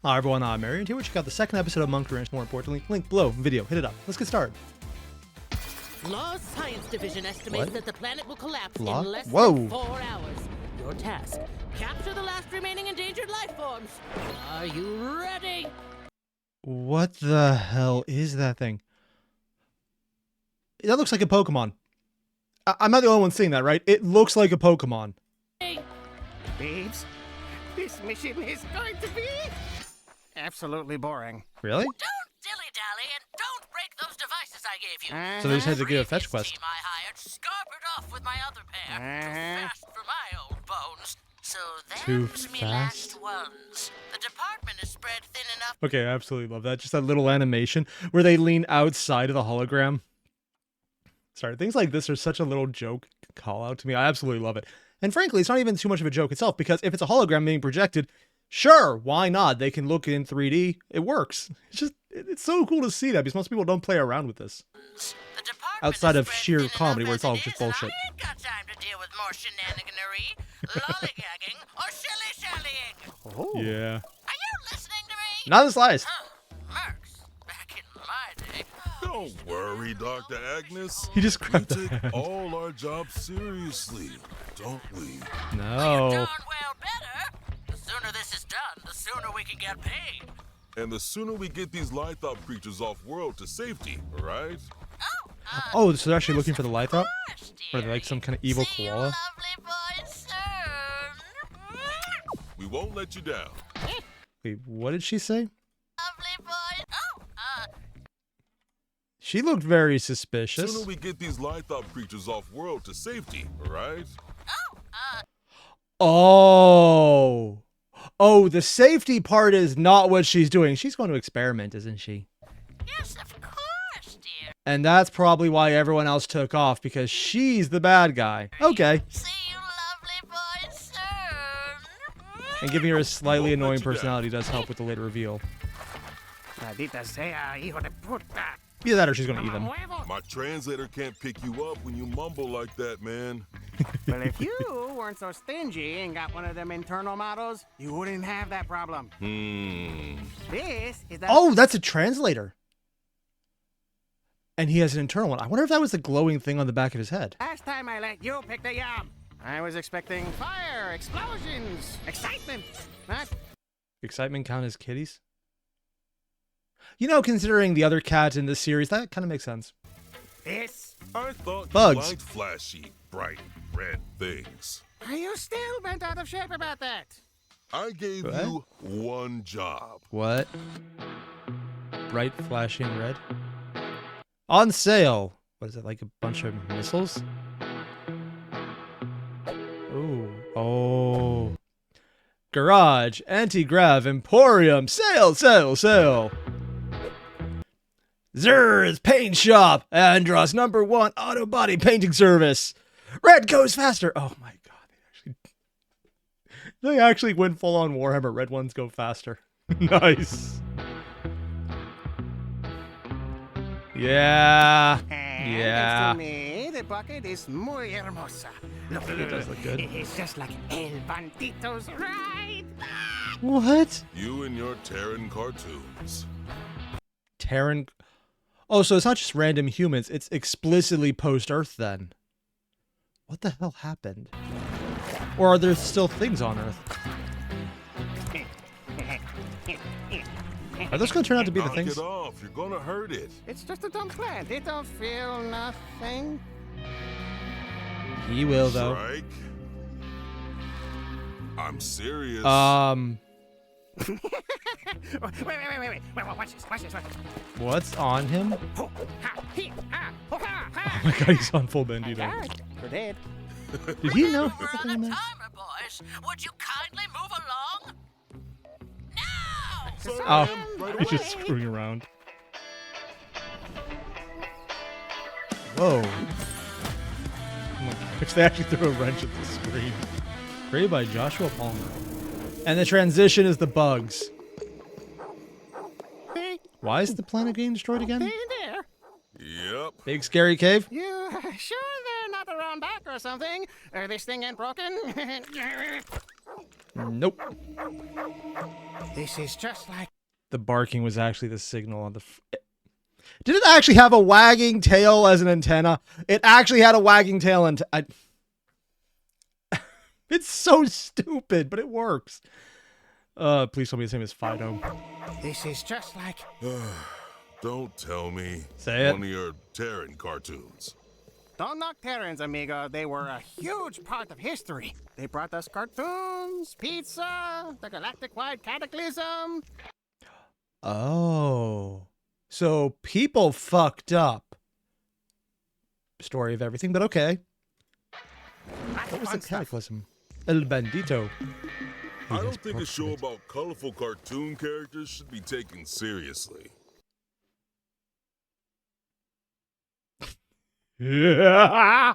Hi everyone, I'm Airier, and here we check out the second episode of Monk Ranch. More importantly, link below, video, hit it up. Let's get started. Law Science Division estimates that the planet will collapse in less Whoa. than 4 hours. Your task, capture the last remaining endangered life forms. Are you ready? What the hell is that thing? That looks like a Pokemon. I'm not the only one seeing that, right? It looks like a Pokemon. Babes, this mission is going to be absolutely boring. Really? Don't dilly-dally and don't break those devices I gave you. So they just had to get a fetch Previous quest. team I hired scarpered off with my other pair. Too fast for my old bones. So Too them's me fast? last ones. The department is spread thin enough. Okay, I absolutely love that. Just that little animation where they lean outside of the hologram. Sorry, things like this are such a little joke call out to me. I absolutely love it. And frankly, it's not even too much of a joke itself, because if it's a hologram being projected, sure, why not? They can look in 3D. It works. It's so cool to see that, because most people don't play around with this. The department Outside is of spread sheer thin comedy, enough where it's as all it just is, and bullshit. I ain't got time to deal with more shenaniganery, lollygagging, or shilly-shallying. Oh. Yeah. Are you listening to me? Not the slightest. Mercs, back in my day. Don't worry, Dr. Agnes. He just We grabbed the take hand. all our jobs seriously, don't we? No. Darn well better. The sooner this is done, the sooner we can get paid. And the sooner we get these Lythop creatures off-world to safety, right? Oh, so they're actually looking for the Lythop? Gosh, Or are they like some kind of evil see you koala? lovely boys soon. We won't let you down. Wait, what did she say? Lovely boys. She looked very suspicious. Sooner we get these Lythop creatures off-world to safety, right? Oh. Oh, the safety part is not what she's doing. She's going to experiment, isn't she? Yes, of course, dear. And that's probably why everyone else took off, because she's the bad guy. Okay. See you lovely boys soon. And giving her a slightly Won't let annoying you down. personality does help with the later reveal. Maldita sea, hijo de puta. Either that or she's going to eat them. Huevo. My translator can't pick you up when you mumble like that, man. Well, if you weren't so stingy and got one of them internal models, you wouldn't have that problem. This is the Oh, that's a translator. And he has an internal one. I wonder if that was the glowing thing on the back of his head. last time I let you pick the yum. I was expecting fire, explosions, excitement. Not Excitement count as kitties? You know, considering the other cat in this series, that kind of makes sense. this. I thought Bugs. you liked flashy, bright, red things. Are you still bent out of shape about that? I gave What? you one job. What? Bright, flashing red? On sale! What is it, like a bunch of missiles? Ooh. Oh. Garage, anti-grav, emporium, sale, sale, sale! Zur's Paint Shop, Andros #1 auto body painting service. Red goes faster. Oh my god, they actually went full on Warhammer. Red ones go faster. Nice. Yeah. And Yeah. thanks to me, the bucket is muy hermosa. Look, It does look good. It's just like El Bandito's ride. What? You and your Terran cartoons. Terran. Oh, so it's not just random humans. It's explicitly post-Earth then. What the hell happened? Or are there still things on Earth? Are those going to turn out to be the Knock things? it off. You're gonna hurt it. It's just a dumb plant. It don't feel nothing. He will, though. Strike. I'm serious. Wait. Watch this. Watch this. What's on him? Ho, ha, he, ha, ho, ha, Oh ha. my god, he's on full Bandito. We're dead. Did he know? We're on a timer, boys. Would you kindly move along? Now! Sorry, Oh, right he's just away. screwing around. Whoa. Oh my gosh, they actually threw a wrench at the screen. Created by Joshua Palmer. And the transition is the bugs. Hey, Why is the planet getting destroyed again? there. Yep. Big scary cave? You sure they're not around back or something? This thing ain't broken? Nope. This is just like... The barking was actually the signal on the... Did it actually have a wagging tail as an antenna? It actually had a wagging tail and... It's so stupid, but it works. Please tell me the same as Fido. This is just like... Don't tell me. Say it. One of your Terran cartoons. Don't knock Terrans, amigo. They were a huge part of history. They brought us cartoons, pizza, the galactic-wide cataclysm. Oh. So people fucked up. Story of everything, but okay. What was the cataclysm? El Bandito. I don't think a show about colorful cartoon characters should be taken seriously. Yeah.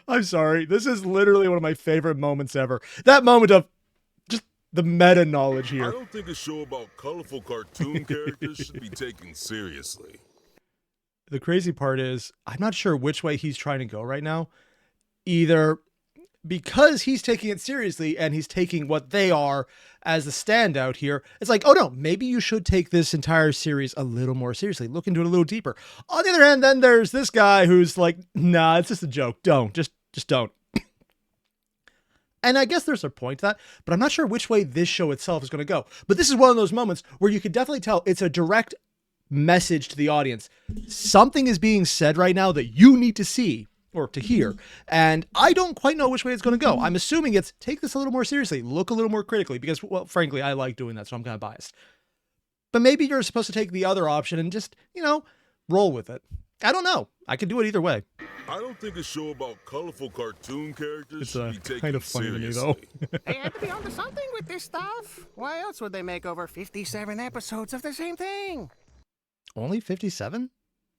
I'm sorry. This is literally one of my favorite moments ever. That moment of just the meta knowledge I here. don't think a show about colorful cartoon characters should be taken seriously. The crazy part is, I'm not sure which way he's trying to go right now. Either because he's taking it seriously and he's taking what they are as the standout here, it's like, oh no, maybe you should take this entire series a little more seriously. Look into it a little deeper. On the other hand, then there's this guy who's like, nah, it's just a joke. Don't. Just don't. And I guess there's a point to that, but I'm not sure which way this show itself is going to go. But this is one of those moments where you could definitely tell it's a direct message to the audience. Something is being said right now that you need to see or to hear. And I don't quite know which way it's going to go. I'm assuming it's take this a little more seriously, look a little more critically, because, well, frankly, I like doing that, so I'm kind of biased. But maybe you're supposed to take the other option and just, roll with it. I don't know. I could do it either way. I don't think a show about colorful cartoon characters It's should be taken kind of funny seriously. to me, though. They had to be onto something with this stuff. Why else would they make over 57 episodes of the same thing? Only 57?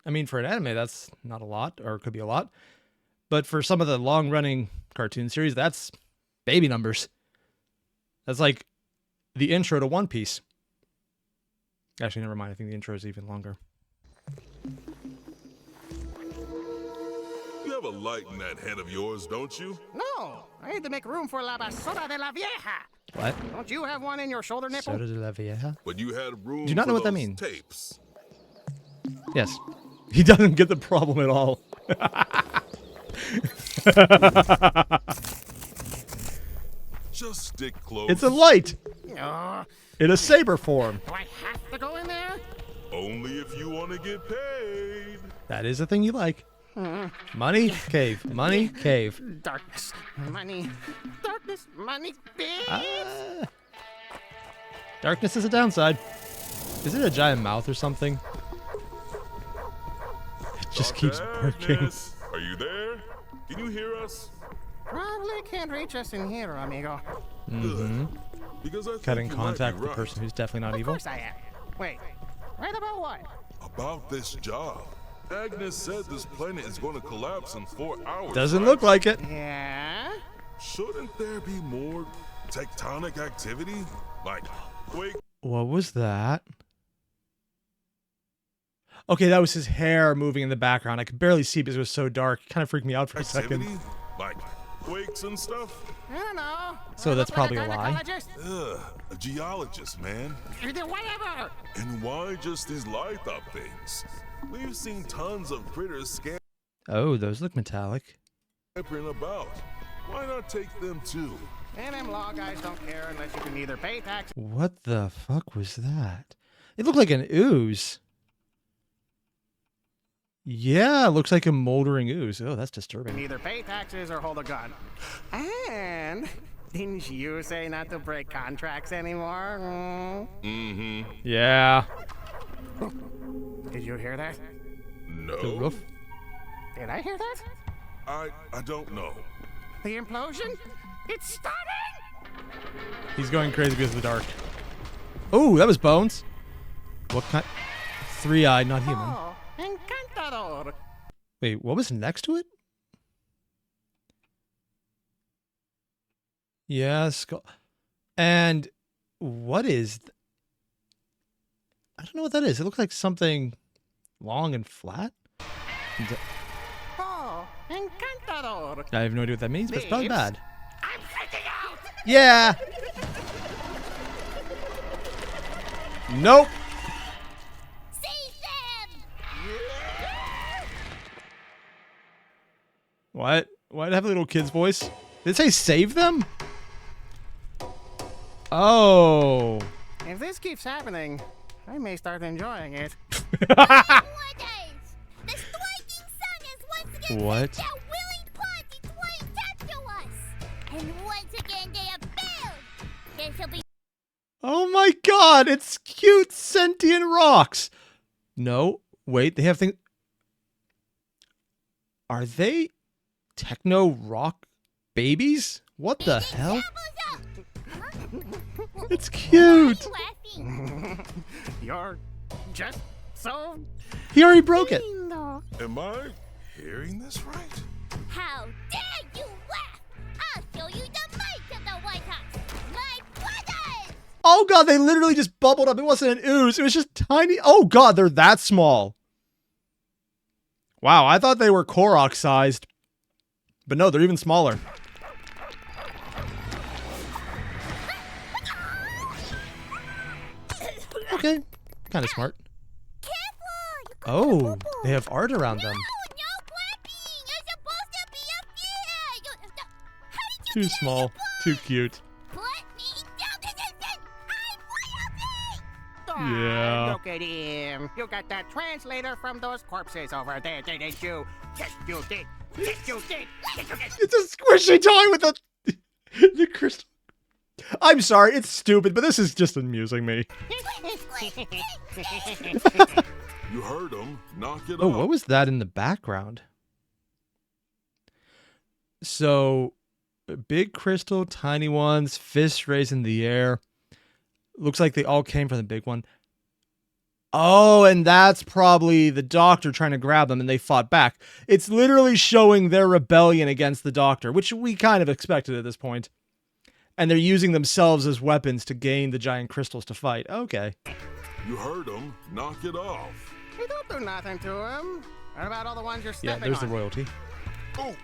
I mean, for an anime, that's not a lot, or it could be a lot. But for some of the long-running cartoon series, that's baby numbers. That's like the intro to One Piece. Actually, never mind. I think the intro is even longer. You have a light in that head of yours, don't you? No, I had to make room for la basura de la vieja. What? Don't you have one in your shoulder nipple? Soda de la Vieja? But you had room Do you not for know what that those means? tapes. Yes. He doesn't get the problem at all. Just stick close. It's a light Oh, in a saber form. do I have to go in there? Only if you want to get paid. That is a thing you like. Money, cave. Money, cave. Darkness, money, darkness, money, bitch. Ah. Darkness is a downside. Is it a giant mouth or something? It just keeps barking. Darkness, are you there? Can you hear us? Probably can't reach us in here, amigo. Mm-hmm. Because I think Cut in you might contact be with the right. person who's definitely not Of evil. course I am. Wait, right about what? About this job. Agnes said this planet is going to collapse in 4 hours. Doesn't right? look like it. Yeah? Shouldn't there be more tectonic activity? Like quake What was that? Okay, that was his hair moving in the background. I could barely see because it was so dark. It kind of freaked me out for a second. activity? Like quakes and stuff? I don't know. So I that's look like probably a lie? gynecologist. Ugh, a geologist, man. Whatever. And why just these Lythop things? We've seen tons of critters Oh, those look metallic. scampering about. Why not take them too? And them law guys don't care unless you can either pay tax What the fuck was that? It looked like an ooze. Yeah, it looks like a moldering ooze. Oh, that's disturbing. either pay taxes or hold a gun. And didn't you say not to break contracts anymore? Mm-hmm. Yeah. Did you hear that? No. The roof? Did I hear that? I don't know. The implosion? It's starting! He's going crazy because of the dark. Oh, that was Bones. What kind? Three-eyed, not human. Oh, encantador. Wait, what was next to it? Yeah, skull. And what is... I don't know what that is. It looks like something long and flat. Oh, encantador. I have no idea what that means, but it's probably Babes? bad. I'm freaking out! Yeah, Nope. Save them! What? Why did I have a little kid's voice? Did it say save them? Oh. If this keeps happening, I may start enjoying it. Orders! The striking sun is once again What? sent their willing party toward capture us. And once again they have failed. There shall be Oh my god, it's cute sentient rocks. No, wait, they have things. Are they techno rock babies? What the hell? It's cute. laughing. You're just so He already broke it. mean, though. Am I hearing this right? How dare you laugh? I'll show you the might of the White House. My brothers! Oh god, they literally just bubbled up. It wasn't an ooze. It was just tiny. Oh god, they're that small. Wow, I thought they were Korok sized. But no, they're even smaller. Okay, kind of smart. Careful! You could Oh, boo-boo. they have art around them. No clapping! You're supposed to be up here! How did you Too small, too cute. put me down this instant? I'm royalty! Yeah. Look at him. You got that translator from those corpses over there, didn't you? Yes, you did. Yes, you did. Yes, you did. It's a squishy toy with the crystal. I'm sorry, it's stupid, but this is just amusing me. You heard him. Knock it Oh, off. what was that in the background? So, big crystal, tiny ones, fists raised in the air. Looks like they all came from the big one. Oh, and that's probably the doctor trying to grab them and they fought back. It's literally showing their rebellion against the doctor, which we kind of expected at this point. And they're using themselves as weapons to gain the giant crystals to fight. Okay. You heard him. Knock it off. You don't do nothing to him. What about all the ones you're Yeah, stepping there's the on? royalty. Oh,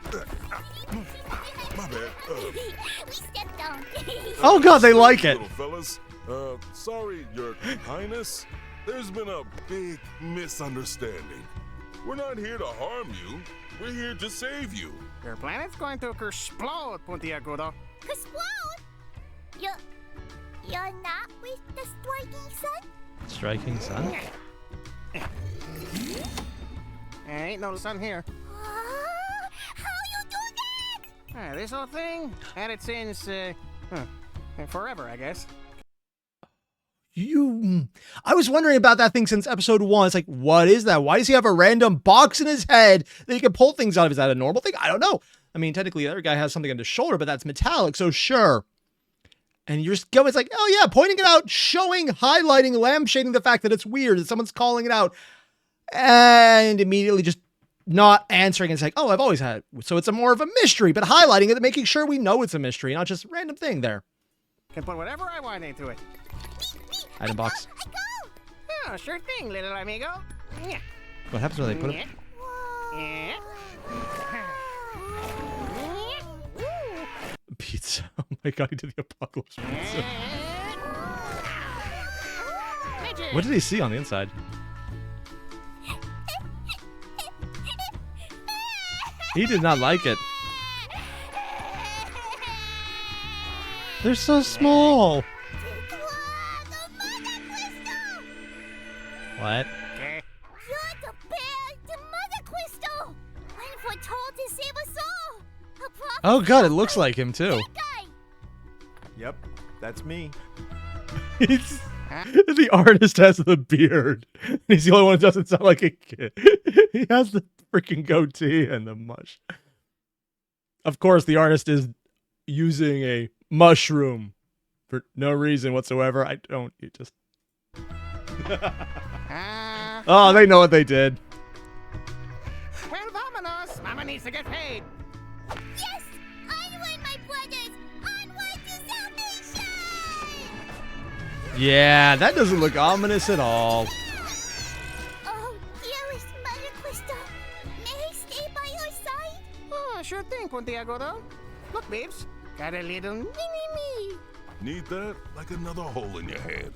my bad. We stepped on. Oh god, they like it. Little fellas. Sorry, Your Highness. There's been a big misunderstanding. We're not here to harm you. We're here to save you. Your planet's going to explode, Puntiagudo. Explode? You're not with the striking sun? Striking sun? There ain't no sun here. How you do that? This whole thing had it since, forever, I guess. I was wondering about that thing since episode 1. It's like, what is that? Why does he have a random box in his head that he can pull things out of? Is that a normal thing? I don't know. I mean, technically, the other guy has something on his shoulder, but that's metallic, so sure. And you're just going, it's like, oh yeah, pointing it out, showing, highlighting, lampshading the fact that it's weird, that someone's calling it out, and immediately just not answering and saying, oh, I've always had it. So it's a more of a mystery, but highlighting it, making sure we know it's a mystery, not just a random thing there. Can put whatever I want into it. Item box. I go! Oh, sure thing, little amigo. Yeah. What happens when they put it? Yeah. Pizza. Oh my god, he did the apocalypse pizza. What did he see on the inside? He did not like it. They're so small. What? Okay. You're the bear, the mother crystal! I'm foretold to save us all! A prophet Oh god, it looks like him too. guy! Yep, that's me. He's, the artist has the beard. He's the only one who doesn't sound like a kid. He has the freaking goatee and the mush. Of course, the artist is using a mushroom for no reason whatsoever. I don't. You just. Oh, they know what they did. Well, vámonos. Mama needs to get paid. Yes! Onward, my brothers! Onward to salvation! Yeah, that doesn't look ominous at all. Oh, dearest mother crystal, may I stay by your side? Oh, sure thing, Puntiagudo. Look, babes. Got a little mini-me. Need that like another hole in your head.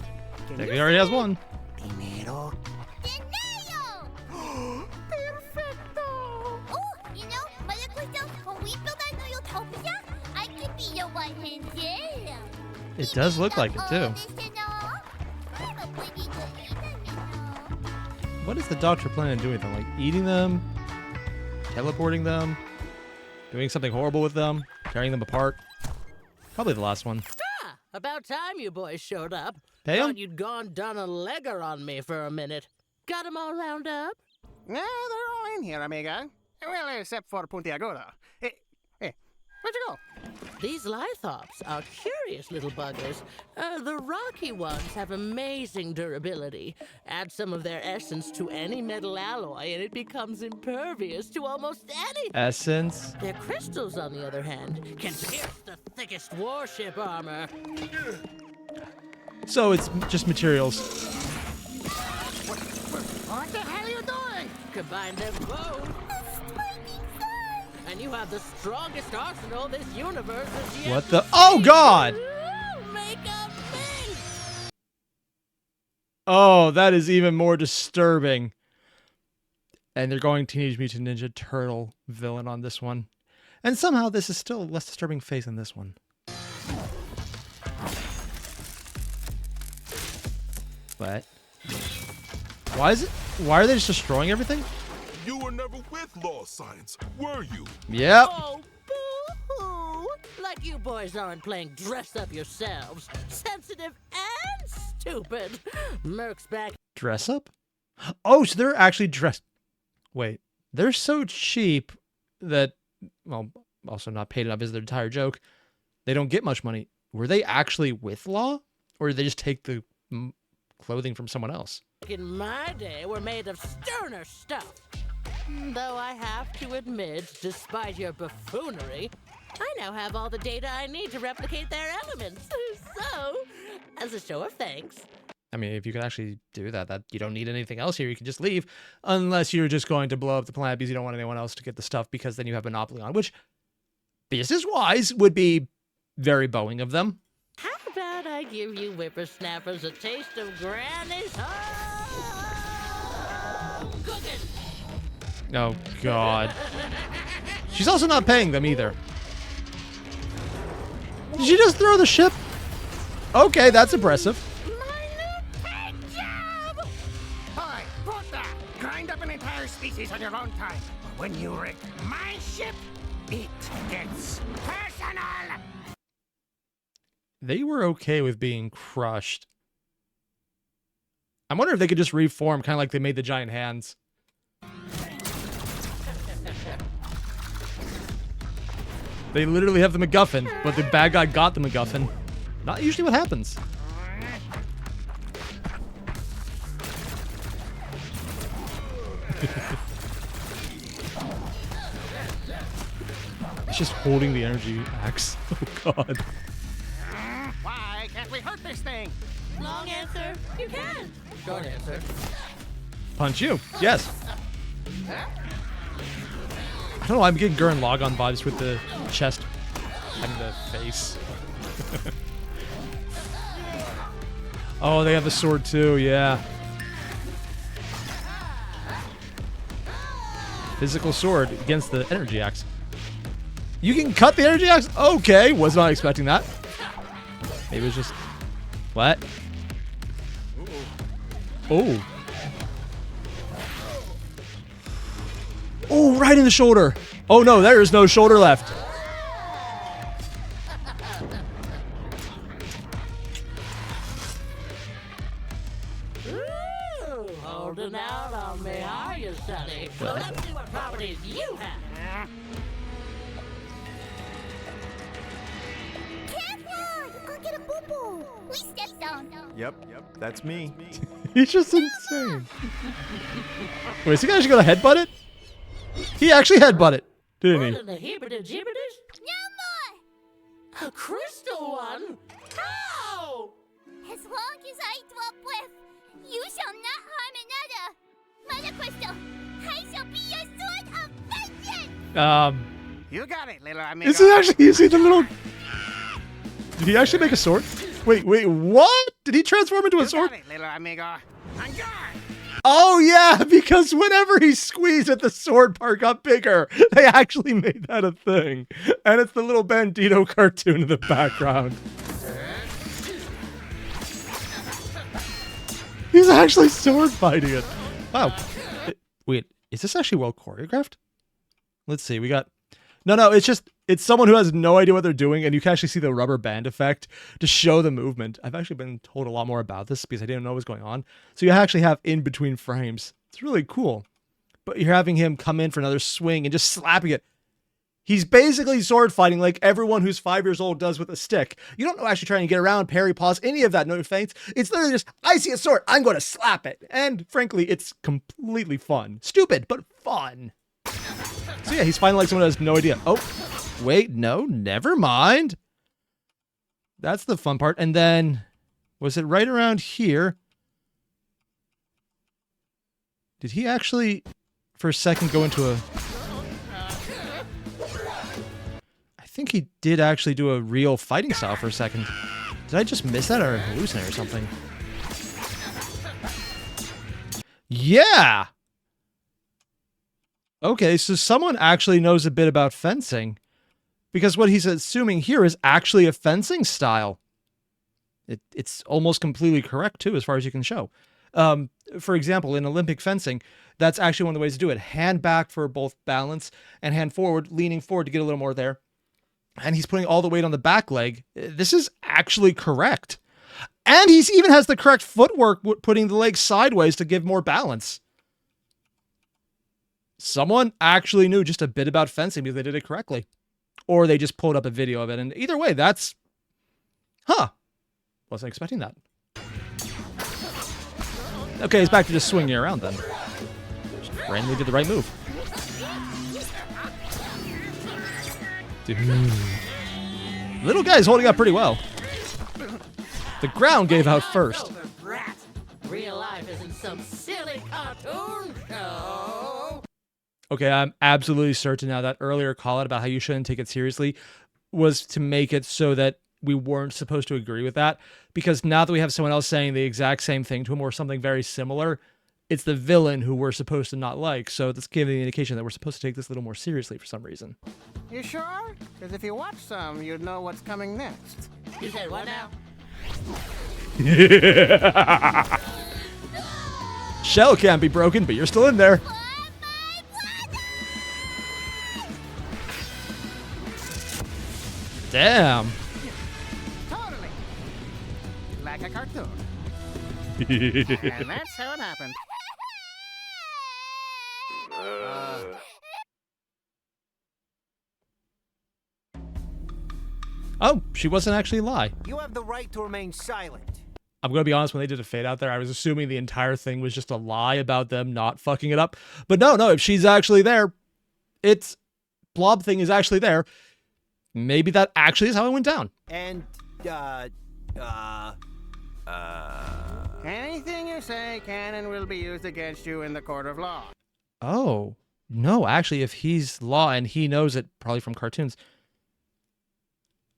Technically already has one. Dinero. Dinero! Perfecto. Oh, you know, mala cuestión, when we build our new utopia, I could be your right-hand man. It does look like it too. What is the doctor planning on doing with them? Like eating them? Teleporting them? Doing something horrible with them? Tearing them apart? Probably the last one. Ah, about time you boys showed up. Pay 'em? Thought you'd gone done a legger on me for a minute. Got 'em all round up? Yeah, they're all in here, amiga. Well, except for Puntiagudo. Hey, where'd you go? These Lythops are curious little buggers. The rocky ones have amazing durability. Add some of their essence to any metal alloy and it becomes impervious to almost anything. Essence. Their crystals, on the other hand, can pierce the thickest warship armor. So it's just materials. What the hell are you doing? Combine them both, and you have the strongest arsenal this universe has yet What to the? see. Oh God! Ooh, make a mink! Oh, that is even more disturbing. And they're going Teenage Mutant Ninja Turtle villain on this one. And somehow this is still a less disturbing face than this one. What? Why is it? Why are they just destroying everything? You were never with Law Science, were you? Yep. Oh, boo-hoo! Like you boys aren't playing dress up yourselves. Sensitive and stupid. Merc's back. Dress up? Oh, so they're actually dressed. Wait, they're so cheap that, well, also not paid enough is their entire joke. They don't get much money. Were they actually with Law? Or did they just take the clothing from someone else? In my day were made of sterner stuff. Though I have to admit, despite your buffoonery, I now have all the data I need to replicate their elements. So, as a show of thanks, I mean, if you could actually do that you don't need anything else here. You can just leave, unless you're just going to blow up the planet because you don't want anyone else to get the stuff because then you have a monopoly on, which, business-wise, would be very Boeing of them. how about I give you whippersnappers a taste of Granny's home cooking? Oh, God. She's also not paying them either. Did she just throw the ship? Okay, that's impressive. My new pet job! Hi, puta! Grind up an entire species on your own time. When you wreck my ship, it gets personal! They were okay with being crushed. I wonder if they could just reform, kind of like they made the giant hands. They literally have the MacGuffin, but the bad guy got the MacGuffin. Not usually what happens. It's just holding the energy axe. Oh, God. Why can't we hurt this thing? Long answer, you can. Short answer. Punch you. Yes. I don't know. I'm getting Gurren Lagann vibes with the chest and the face. Oh, they have the sword too. Yeah. Physical sword against the energy axe. You can cut the energy axe? Okay. Was not expecting that. Maybe it was just... What? Oh. Oh, right in the shoulder. Oh, no, there is no shoulder left. Ooh, holding out on me, are you, Sonny? Well, let's see what properties you have. Careful! You could get a boo-boo. We stepped on. Yep, that's me. He's just insane. Wait, is he actually gonna headbutt it? He actually headbutt it, didn't he? What in the heebity-jeebities? No more! A crystal one? How? As long as I dwell with, you shall not harm another. Mother Crystal, I shall be your sword of vengeance! You got it, little amigo. Is it actually, you see the little... Did he actually make a sword? Wait, what? Did he transform into a sword? Got it, little amigo. On guard. Oh, yeah, because whenever he squeezed it, the sword part got bigger. They actually made that a thing. And it's the little Bandito cartoon in the background. He's actually sword fighting it. Wow. Wait, is this actually well choreographed? Let's see, we got... No, it's someone who has no idea what they're doing, and you can actually see the rubber band effect to show the movement. I've actually been told a lot more about this because I didn't know what was going on. So you actually have in between frames. It's really cool. But you're having him come in for another swing and just slapping it. He's basically sword fighting like everyone who's 5 years old does with a stick. You don't actually trying to get around, parry, pause, any of that, no feints. It's literally just, I see a sword, I'm going to slap it. And frankly, it's completely fun. Stupid, but fun. So yeah, he's fighting like someone who has no idea. Oh, wait, no, never mind. That's the fun part. And then, was it right around here? Did he actually, for a second, go into a... I think he did actually do a real fighting style for a second. Did I just miss that or hallucinate or something? Yeah! Okay, so someone actually knows a bit about fencing. Because what he's assuming here is actually a fencing style. It's almost completely correct, too, as far as you can show. For example, in Olympic fencing, that's actually one of the ways to do it. Hand back for both balance and hand forward, leaning forward to get a little more there. And he's putting all the weight on the back leg. This is actually correct. And he even has the correct footwork, putting the leg sideways to give more balance. Someone actually knew just a bit about fencing because they did it correctly. Or they just pulled up a video of it. And either way, that's... Huh. Wasn't expecting that. Okay, it's back to just swinging around then. Just randomly did the right move. Dude. Little guy's holding up pretty well. The ground gave out first. Real life isn't some silly cartoon show. Okay, I'm absolutely certain now that earlier call out about how you shouldn't take it seriously was to make it so that we weren't supposed to agree with that. Because now that we have someone else saying the exact same thing to him or something very similar, it's the villain who we're supposed to not like. So that's giving the indication that we're supposed to take this a little more seriously for some reason. You sure? Because if you watch some, you'd know what's coming next. You said what now? Shell can't be broken, but you're still in there. Damn. Totally. Like a cartoon. And that's how it happened. Oh, she wasn't actually a lie. You have the right to remain silent. I'm going to be honest, when they did a fade out there, I was assuming the entire thing was just a lie about them not fucking it up. But no, if she's actually there, it's blob thing is actually there. Maybe that actually is how it went down. And, Anything you say can and will be used against you in the court of law. Oh, no, actually, if he's law and he knows it probably from cartoons.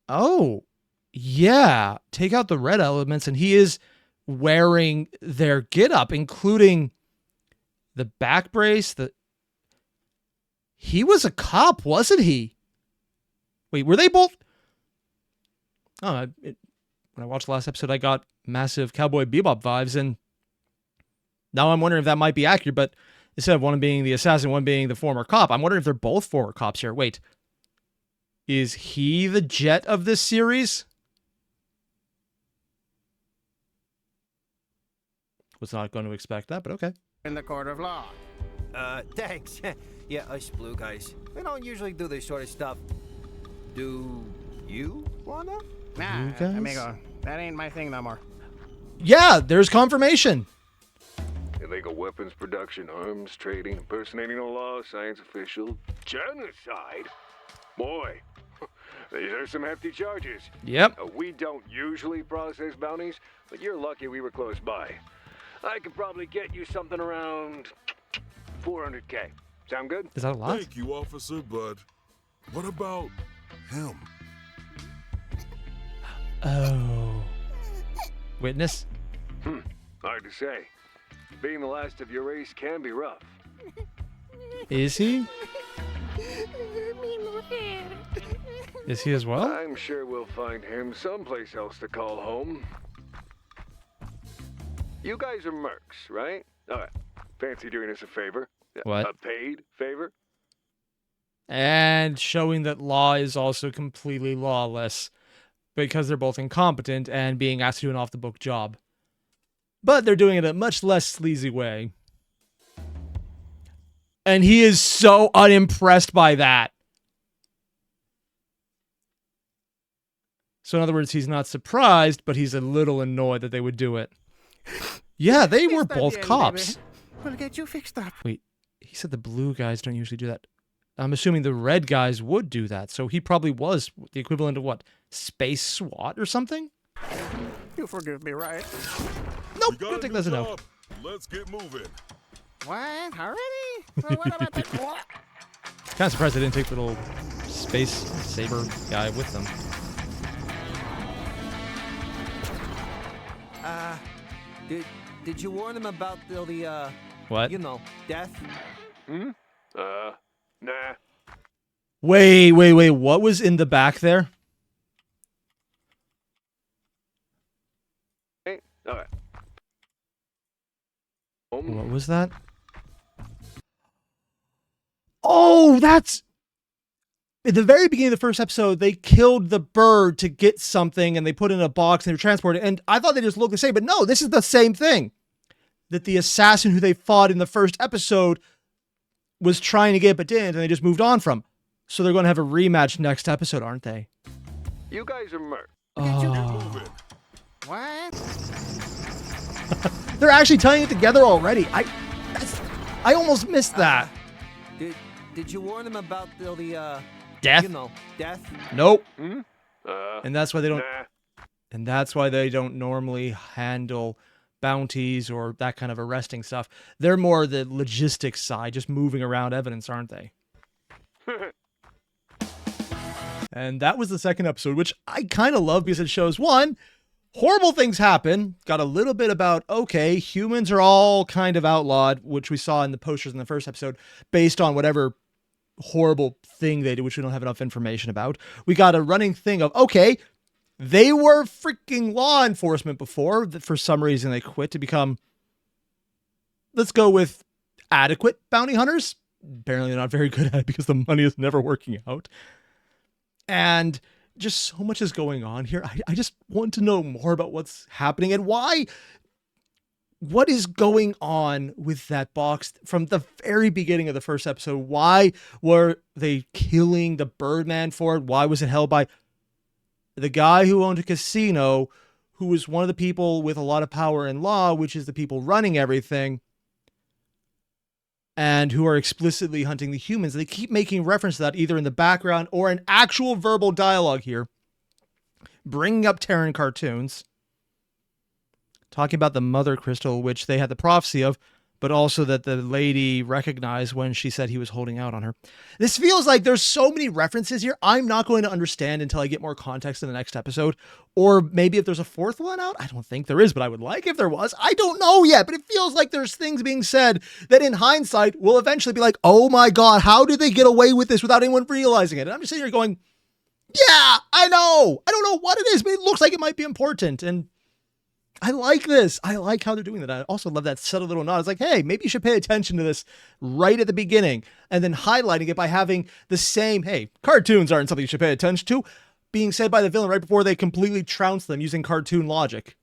Oh, yeah. Take out the red elements and he is wearing their get-up, including the back brace. He was a cop, wasn't he? Wait, were they both? Oh, when I watched the last episode, I got massive Cowboy Bebop vibes, and now I'm wondering if that might be accurate, but instead of one being the assassin, one being the former cop, I'm wondering if they're both former cops here. Wait. Is he the Jet of this series? Was not going to expect that, but okay. In the court of law. thanks. Yeah, us blue guys. We don't usually do this sort of stuff. Do you wanna? Nah, You guys? amigo. That ain't my thing no more. Yeah, there's confirmation. Illegal weapons production, arms trading, impersonating the law, science official, genocide. Boy, these are some hefty charges. Yep. We don't usually process bounties, but you're lucky we were close by. I could probably get you something around 400K. Sound good? Is that a lot? Thank you, officer, but what about him? Oh. Witness? Hard to say. Being the last of your race can be rough. Is he? Is he as well? I'm sure we'll find him someplace else to call home. You guys are mercs, right? Alright. Fancy doing us a favor? What? A paid favor? And showing that law is also completely lawless because they're both incompetent and being asked to do an off-the-book job. But they're doing it in a much less sleazy way. And he is so unimpressed by that. So in other words, he's not surprised, but he's a little annoyed that they would do it. Yeah, they were both cops. We'll get you fixed up. Wait, he said the blue guys don't usually do that. I'm assuming the red guys would do that, so he probably was the equivalent of what? Space SWAT or something? You forgive me, right? Nope, don't take that as a no. Let's get moving. What? Already? Well, what about the... Kind of surprised they didn't take the little space saber guy with them. Did you warn him about the What? you know, death? Nah. Wait, what was in the back there? Hey, alright. What was that? Oh, that's... At the very beginning of the first episode, they killed the bird to get something, and they put it in a box and they were transported. And I thought they just looked the same, but no, this is the same thing. That the assassin who they fought in the first episode was trying to get, but didn't, and they just moved on from. So they're going to have a rematch next episode, aren't they? You guys are mercs. Oh. What? They're actually tying it together already. I almost missed that. Did you warn him about the Death? you know, death? Nope. Nah. And that's why they don't. And that's why they don't normally handle bounties or that kind of arresting stuff. They're more the logistics side, just moving around evidence, aren't they? And that was the second episode, which I kind of love because it shows, one, horrible things happen. Got a little bit about, okay, humans are all kind of outlawed, which we saw in the posters in the first episode, based on whatever horrible thing they did, which we don't have enough information about. We got a running thing of, okay, they were freaking law enforcement before. For some reason, they quit to become, let's go with adequate bounty hunters. Apparently, they're not very good at it because the money is never working out. And just so much is going on here. I just want to know more about what's happening and why. What is going on with that box from the very beginning of the first episode? Why were they killing the Birdman for it? Why was it held by the guy who owned a casino, who was one of the people with a lot of power and law, which is the people running everything, and who are explicitly hunting the humans? They keep making reference to that either in the background or in actual verbal dialogue here, bringing up Terran cartoons, talking about the mother crystal, which they had the prophecy of, but also that the lady recognized when she said he was holding out on her. This feels like there's so many references here. I'm not going to understand until I get more context in the next episode. Or maybe if there's a fourth one out. I don't think there is, but I would like if there was. I don't know yet, but it feels like there's things being said that in hindsight will eventually be like, oh my God, how did they get away with this without anyone realizing it? And I'm just sitting here going, yeah, I know. I don't know what it is, but it looks like it might be important. And I like this. I like how they're doing that. I also love that subtle little nod. It's like, hey, maybe you should pay attention to this right at the beginning and then highlighting it by having the same, hey, cartoons aren't something you should pay attention to, being said by the villain right before they completely trounce them using cartoon logic.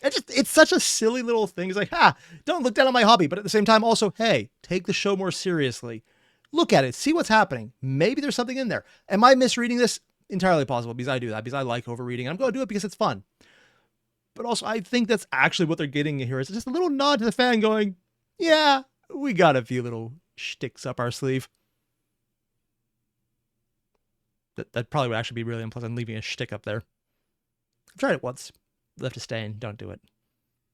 It's such a silly little thing. It's like, don't look down on my hobby. But at the same time, also, hey, take the show more seriously. Look at it. See what's happening. Maybe there's something in there. Am I misreading this? Entirely possible, because I do that, because I like overreading. I'm going to do it because it's fun. But also, I think that's actually what they're getting here. It's just a little nod to the fan going, yeah, we got a few little shticks up our sleeve. That probably would actually be really unpleasant, leaving a shtick up there. I've tried it once. Left a stain. Don't do it.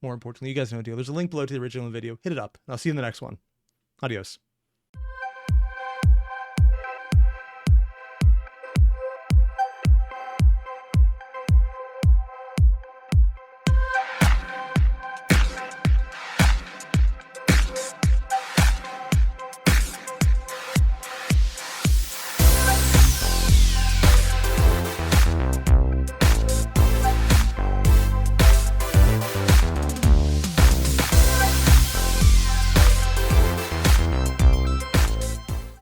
More importantly, you guys know the deal. There's a link below to the original video. Hit it up. And I'll see you in the next one. Adios.